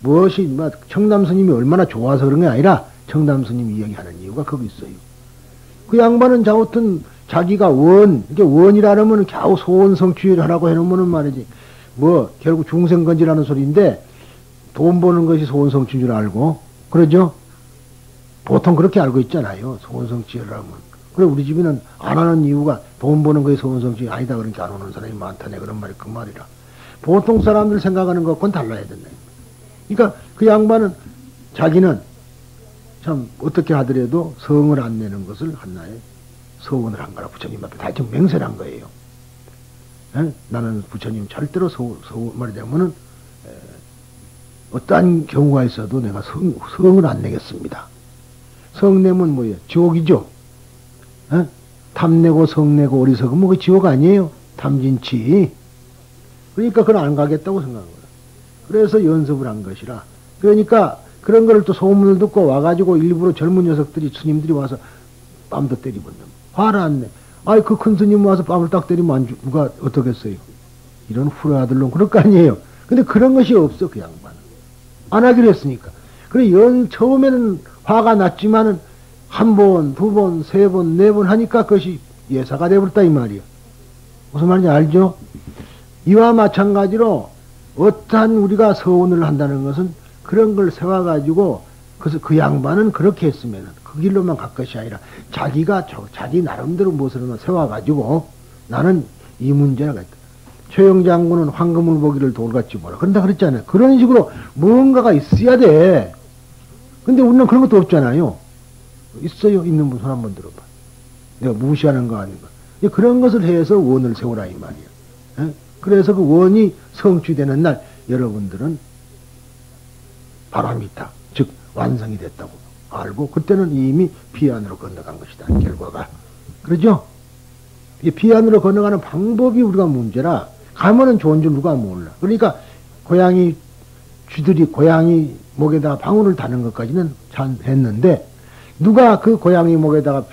무엇이 청남 스님이 얼마나 좋아서 그런 게 아니라 청남 스님이 이야기하는 이유가 거기 있어요. 그 양반은 자우튼 자기가 이게 원이라면 겨우 소원 성취를 하라고 해놓으면 말이지. 결국 중생건지라는 소리인데 돈 버는 것이 소원 성취인 줄 알고 그러죠? 보통 그렇게 알고 있잖아요. 소원 성취를 하면. 그래 우리 집에는 안 하는 이유가 돈 버는 것이 소원 성취 아니다 그러니까 안 오는 사람이 많다네 그런 말이 그 말이라. 보통 사람들 생각하는 것과는 달라야 된다. 그러니까 그 양반은 자기는 참 어떻게 하더라도 성을 안 내는 것을 하나의 서원을 한 거라. 부처님 앞에 다 지금 맹세를 한 거예요. 나는 부처님 절대로 말하자면은 어떠한 경우가 있어도 내가 성을 안 내겠습니다. 성 내면 뭐예요? 지옥이죠. 탐내고 성내고 어리석으면 그 지옥 아니에요? 탐진치. 그러니까 그걸 안 가겠다고 생각한 거야. 그래서 연습을 한 것이라. 그러니까 그런 거를 또 소문을 듣고 와가지고 일부러 젊은 녀석들이 스님들이 와서 뺨도 때리거든. 화를 안 내. 아이 그 큰 스님 와서 뺨을 딱 때리면 누가 어떻겠어요? 이런 후라들놈 그럴 거 아니에요. 근데 그런 것이 없어 그 양반은. 안 하기로 했으니까. 그래 처음에는 화가 났지만은 한 번, 두 번, 세 번, 네 번 하니까 그것이 예사가 되버렸다 이 말이야. 무슨 말인지 알죠? 이와 마찬가지로 어떠한 우리가 서원을 한다는 것은 그런 걸 세워가지고 그래서 그 양반은 그렇게 했으면 그 길로만 갈 것이 아니라 자기가 자기 나름대로 무엇을 세워가지고 나는 이 문제가 있다. 최영 장군은 황금을 보기를 돌같이 보라. 그런다 그랬잖아요. 그런 식으로 뭔가가 있어야 돼. 근데 우리는 그런 것도 없잖아요. 있어요? 있는 분 손 한번 들어봐. 내가 무시하는 거 아닌가. 그런 것을 해서 원을 세우라 이 말이야. 에? 그래서 그 원이 성취되는 날 여러분들은 바람이 있다. 즉 완성이 됐다고 알고 그때는 이미 비안으로 건너간 것이다. 결과가. 그러죠? 이게 비안으로 건너가는 방법이 우리가 문제라 가면은 좋은 줄 누가 몰라. 그러니까 고양이 쥐들이 고양이 목에다가 방울을 다는 것까지는 잘 했는데 누가 그 고양이 목에다가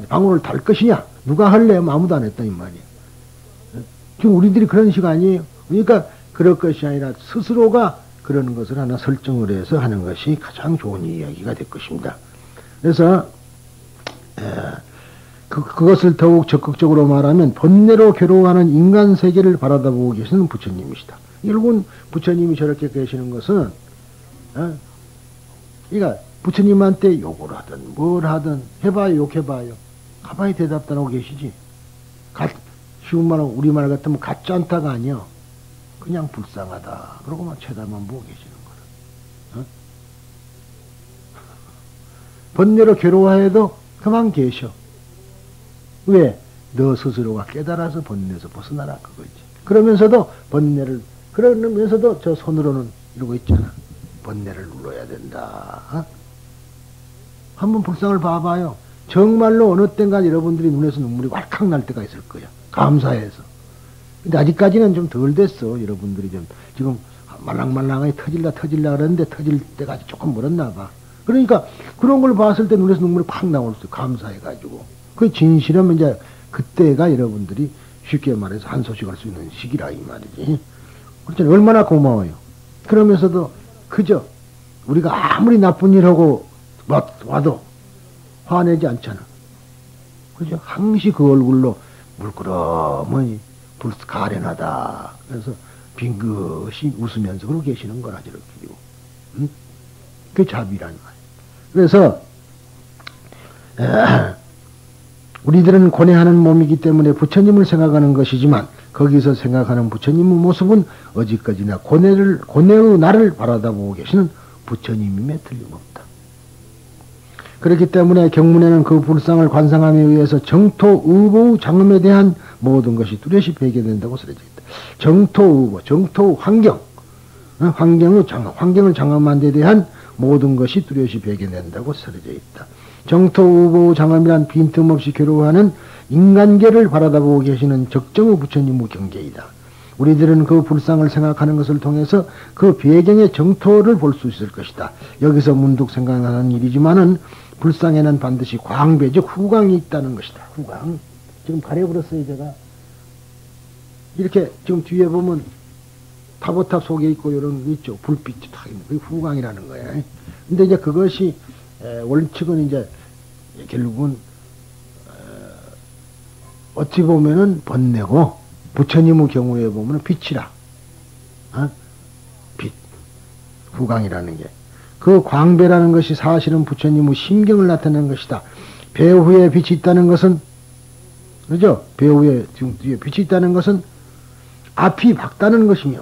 방울을 달 것이냐? 누가 할래? 아무도 안 했다 이 말이야. 지금 우리들이 그런 시간이에요. 그러니까 그럴 것이 아니라 스스로가 그런 것을 하나 설정을 해서 하는 것이 가장 좋은 이야기가 될 것입니다. 그래서 그것을 더욱 적극적으로 말하면 번뇌로 괴로워하는 인간 세계를 바라다보고 계시는 부처님이시다. 결국은 부처님이 저렇게 계시는 것은 그러니까 부처님한테 욕을 하든 뭘 하든 해봐요 욕해봐요. 가만히 대답도 안 하고 계시지. 쉬운 말로 우리말 같으면 가짜 않다가 아니야. 그냥 불쌍하다. 그러고만 쳐다만 보고 계시는 거라. 번뇌로 괴로워해도 그만 계셔. 왜? 너 스스로가 깨달아서 번뇌에서 벗어나라 그거지. 그러면서도 번뇌를 그러면서도 저 손으로는 이러고 있잖아. 번뇌를 눌러야 된다. 한번 불상을 봐봐요. 정말로 어느 땐가 여러분들이 눈에서 눈물이 왈칵 날 때가 있을 거야. 감사해서. 근데 아직까지는 좀 덜 됐어. 여러분들이 좀 지금 말랑말랑하게 터질라 그러는데 터질 때가 조금 멀었나 봐. 그러니까 그런 걸 봤을 때 눈에서 눈물이 팍 나올 수 있어. 감사해가지고. 그 진실하면 이제 그때가 여러분들이 쉽게 말해서 한 소식 할 수 있는 시기라 이 말이지. 그렇잖아요. 얼마나 고마워요. 그러면서도 그저 우리가 아무리 나쁜 일하고 와도 화내지 않잖아. 그죠? 항시 그 얼굴로 물끄러머니 가련하다. 그래서 빙긋이 웃으면서 그러고 계시는 거라 저렇게. 응? 그게 자비라는 말이에요. 그래서 우리들은 고뇌하는 몸이기 때문에 부처님을 생각하는 것이지만 거기서 생각하는 부처님의 모습은 어디까지나 고뇌의 나를 바라다보고 계시는 부처님임에 틀림없다. 그렇기 때문에 경문에는 그 불상을 관상함에 의해서 정토, 의보, 장엄에 대한 모든 것이 뚜렷이 배게된다고 쓰여져 있다. 정토, 의보, 정토, 환경, 환경을 장엄한 데 대한 모든 것이 뚜렷이 배게된다고 쓰여져 있다. 정토, 의보, 장엄이란 빈틈없이 괴로워하는 인간계를 바라다보고 계시는 적정의 부처님의 경계이다. 우리들은 그 불상을 생각하는 것을 통해서 그 배경의 정토를 볼 수 있을 것이다. 여기서 문득 생각나는 일이지만은 불상에는 반드시 광배, 즉 후광이 있다는 것이다. 후광. 지금 가려버렸어요, 제가. 이렇게 지금 뒤에 보면 타보탑 속에 있고 이런 거 있죠. 불빛이 다 있는 그게 후광이라는 거야. 근데 이제 그것이 원칙은 이제 결국은 어찌 보면은 번뇌고 부처님의 경우에 보면은 빛이라. 빛. 후광이라는 게. 그 광배라는 것이 사실은 부처님의 심경을 나타내는 것이다. 배후에 빛이 있다는 것은, 그죠? 배후에 뒤에 빛이 있다는 것은 앞이 밝다는 것이며,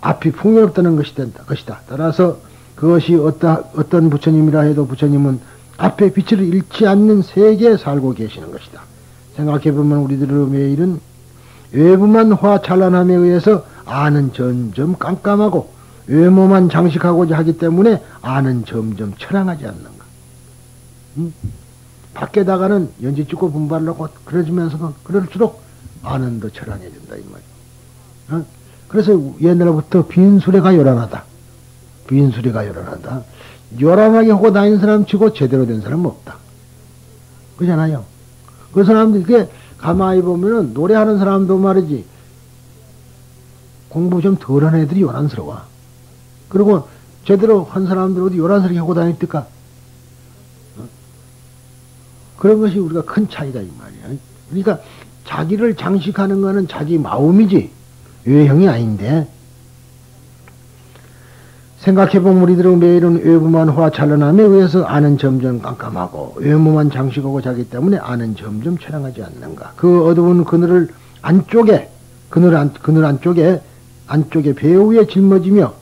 앞이 풍요롭다는 것이다. 따라서 그것이 어떤 부처님이라 해도 부처님은 앞에 빛을 잃지 않는 세계에 살고 계시는 것이다. 생각해보면 우리들의 매일은 외부만 화 찬란함에 의해서 안은 점점 깜깜하고 외모만 장식하고자 하기 때문에 안은 점점 처량하지 않는가. 밖에다가는 연지 찍고 분발하고 그러면서도 그럴수록 안은 더 처량해진다 이 말이야. 그래서 옛날부터 빈수레가 요란하다. 빈수레가 요란하다. 요란하게 하고 다니는 사람 치고 제대로 된 사람은 없다. 그렇잖아요. 그 사람들 이렇게 가만히 보면은 노래하는 사람도 말이지 공부 좀 덜한 애들이 요란스러워. 그리고 제대로 한 사람들 어디 요란스럽게 하고 다닐까? 그런 것이 우리가 큰 차이다 이 말이야. 그러니까 자기를 장식하는 거는 자기 마음이지 외형이 아닌데 생각해보면 우리들의 매일은 외부만 화찬란함에 의해서 안은 점점 깜깜하고 외모만 장식하고 자기 때문에 안은 점점 처량하지 않는가. 그 어두운 그늘을 안쪽에 그늘 안쪽에 배후에 짊어지며,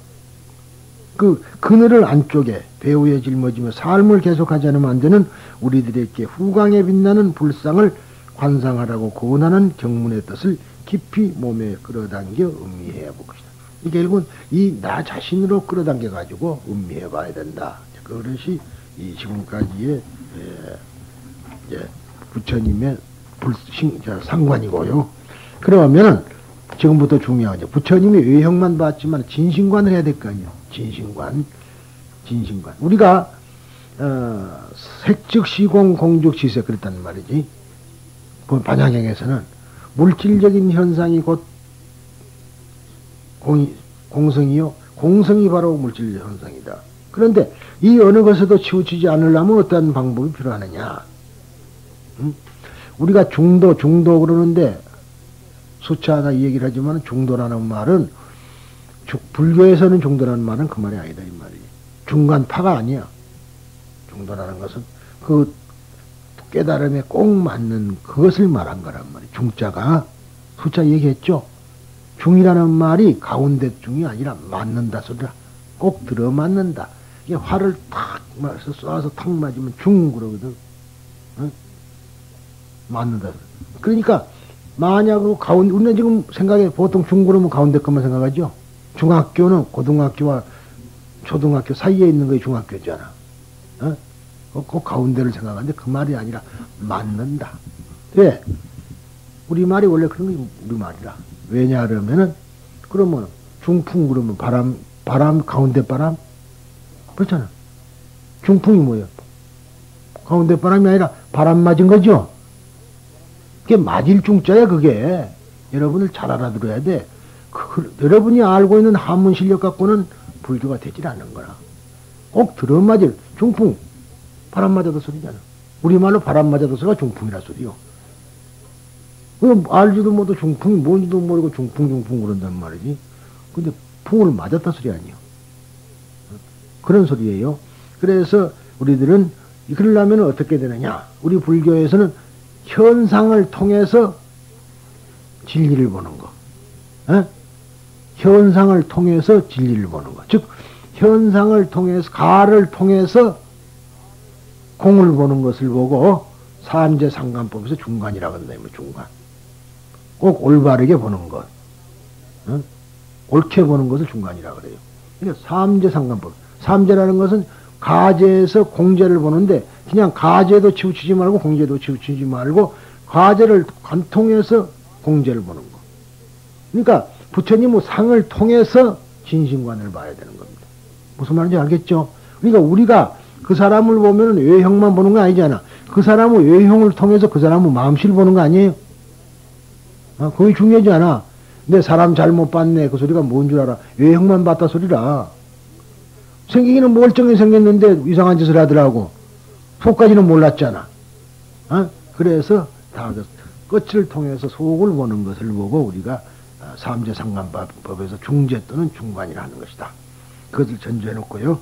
그 그늘을 안쪽에 배후에 짊어지며 삶을 계속하지 않으면 안 되는 우리들에게 후광에 빛나는 불상을 관상하라고 고난하는 경문의 뜻을 깊이 몸에 끌어당겨 음미해 볼 것이다. 이 결국은 이 나 자신으로 끌어당겨 가지고 음미해 봐야 된다. 그것이 이 지금까지의 부처님의 상관이고요. 그러면은 지금부터 중요한 게 부처님이 외형만 봤지만 진심관을 해야 될 거 아니에요. 진심관. 우리가 색즉 시공 공즉 시세 그랬단 말이지. 그 반야경에서는 물질적인 현상이 곧 공성이요. 공성이 바로 물질 현상이다. 그런데 이 어느 것에도 치우치지 않으려면 어떤 방법이 필요하느냐. 우리가 중도 그러는데 수차하다 이 얘기를 하지만 중도라는 말은 불교에서는 중도라는 말은 그 말이 아니다 이 말이지. 중간파가 아니야. 중도라는 것은 그 깨달음에 꼭 맞는 그것을 말한 거란 말이야. 중자가 수차 얘기했죠. 중이라는 말이 가운데 중이 아니라 맞는다 소리라. 꼭 들어맞는다. 이게 활을 탁 쏴서 탁 맞으면 중 그러거든. 응? 맞는다. 그러니까 만약 가운데 우리는 지금 생각해 보통 중 그러면 가운데 것만 생각하죠. 중학교는 고등학교와 초등학교 사이에 있는 것이 중학교잖아. 어? 그 가운데를 생각하는데 그 말이 아니라 맞는다. 왜? 우리 말이 원래 그런 게 우리 말이라. 왜냐 그러면은 그러면 중풍 그러면 바람 가운데 바람 그렇잖아. 중풍이 뭐예요? 가운데 바람이 아니라 바람 맞은 거죠. 그게 맞을 중자야 그게. 여러분을 잘 알아들어야 돼. 여러분이 알고 있는 한문 실력 갖고는 불교가 되질 않는 거라. 꼭 들어맞을 중풍 바람 맞아도 소리잖아. 우리말로 바람 맞아도 소리가 중풍이라 소리요. 알지도 못하고 중풍이 뭔지도 모르고 중풍 그런단 말이지. 근데 풍을 맞았다 소리 아니요. 그런 소리예요. 그래서 우리들은 그러려면 어떻게 되느냐. 우리 불교에서는 현상을 통해서 진리를 보는 거. 에? 현상을 통해서 진리를 보는 거. 즉 현상을 통해서 가를 통해서 공을 보는 것을 보고 삼재상관법에서 중간이라고 한다. 중간. 꼭 올바르게 보는 것. 응? 옳게 보는 것을 중간이라고 그래요. 그러니까 삼재상관법. 삼재라는 것은 가재에서 공재를 보는데 그냥 가재도 치우치지 말고 공재도 치우치지 말고 가재를 관통해서 공재를 보는 거. 그러니까 부처님은 상을 통해서 진심관을 봐야 되는 겁니다. 무슨 말인지 알겠죠? 그러니까 우리가 그 사람을 보면 외형만 보는 거 아니잖아. 그 사람의 외형을 통해서 그 사람의 마음씨를 보는 거 아니에요? 그게 중요하지 않아. 내 사람 잘못 봤네. 그 소리가 뭔 줄 알아? 외형만 봤다 소리라. 생기기는 멀쩡히 생겼는데 이상한 짓을 하더라고. 속까지는 몰랐잖아. 그래서 다 끝을 통해서 속을 보는 것을 보고 우리가 삼재상관법에서 중재 또는 중관이라 하는 것이다. 그것을 전제해 놓고요.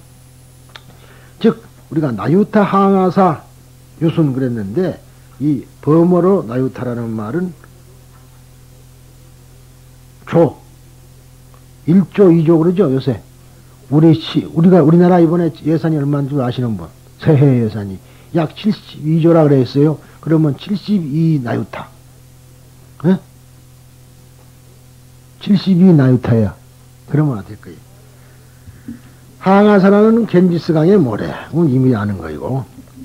즉 우리가 나유타 항아사 유순 그랬는데 이 범어로 나유타라는 말은 조 1조 2조 그러죠 요새. 우리나라 이번에 예산이 얼마인 줄 아시는 분? 새해 예산이 약 72조라 그랬어요. 그러면 72 나유타. 에? 72 나유타야. 그러면 어떨 거예요? 항아사라는 겐지스강의 모래. 이미 아는 거이고.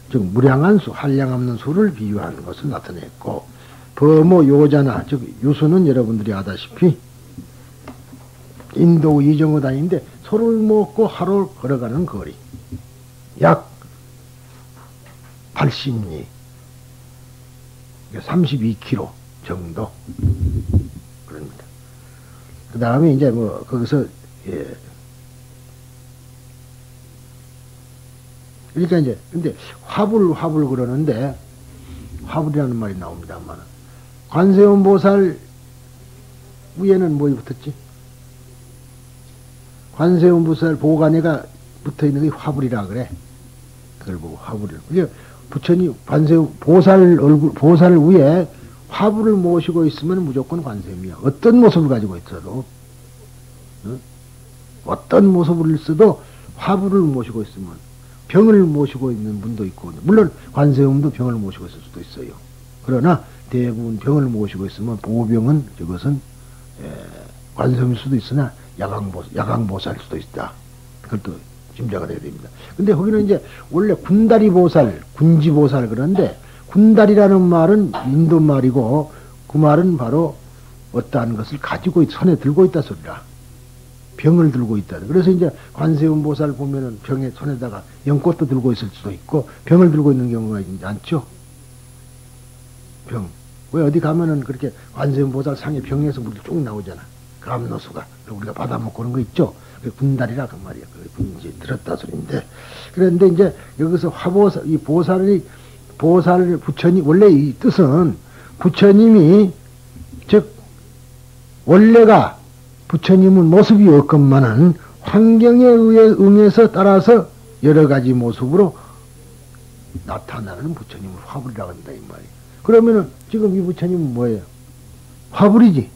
즉, 무량한 수, 한량 없는 수를 비유하는 것을 나타냈고, 범어 요자나, 즉, 유수는 여러분들이 아다시피, 인도 이정어 다니는데 소를 먹고 하루 걸어가는 거리. 약 80리. 32km 정도. 그럽니다. 그 다음에 이제 거기서, 그러니까 이제, 근데 화불 그러는데, 화불이라는 말이 나옵니다만, 관세음 보살 위에는 뭐이 붙었지? 관세음 보살 보관에가 붙어 있는 게 화불이라 그래. 그걸 보고 화불을. 부처님 관세음 보살 얼굴, 보살 위에 화불을 모시고 있으면 무조건 관세음이야. 어떤 모습을 가지고 있어도, 어떤 모습을 써도 화불을 모시고 있으면 병을 모시고 있는 분도 있고, 물론 관세음도 병을 모시고 있을 수도 있어요. 그러나 대부분 병을 모시고 있으면 보병은 저것은 관세음일 수도 있으나 야광보살 수도 있다. 그것도 짐작을 해야 됩니다. 근데 거기는 이제 원래 군다리 보살, 군지 보살 그런데 군다리라는 말은 인도 말이고 그 말은 바로 어떠한 것을 가지고 손에 들고 있다 소리라. 병을 들고 있다. 그래서 이제 관세음 보살 보면은 병에 손에다가 연꽃도 들고 있을 수도 있고 병을 들고 있는 경우가 있지 않죠? 병. 왜 어디 가면은 그렇게 관세음 보살 상에 병에서 물이 쭉 나오잖아. 감노수가. 우리가 받아먹고 그런 거 있죠? 군다리라 그 말이야. 이제 들었다 소리인데. 그런데 이제 여기서 화보살, 이 보살 부처님, 원래 이 뜻은 부처님이, 즉, 원래가 부처님은 모습이 없건만은 환경에 의해 응해서 따라서 여러 가지 모습으로 나타나는 부처님을 화불이라고 한다, 이 말이야. 그러면은 지금 이 부처님은 뭐예요? 화불이지.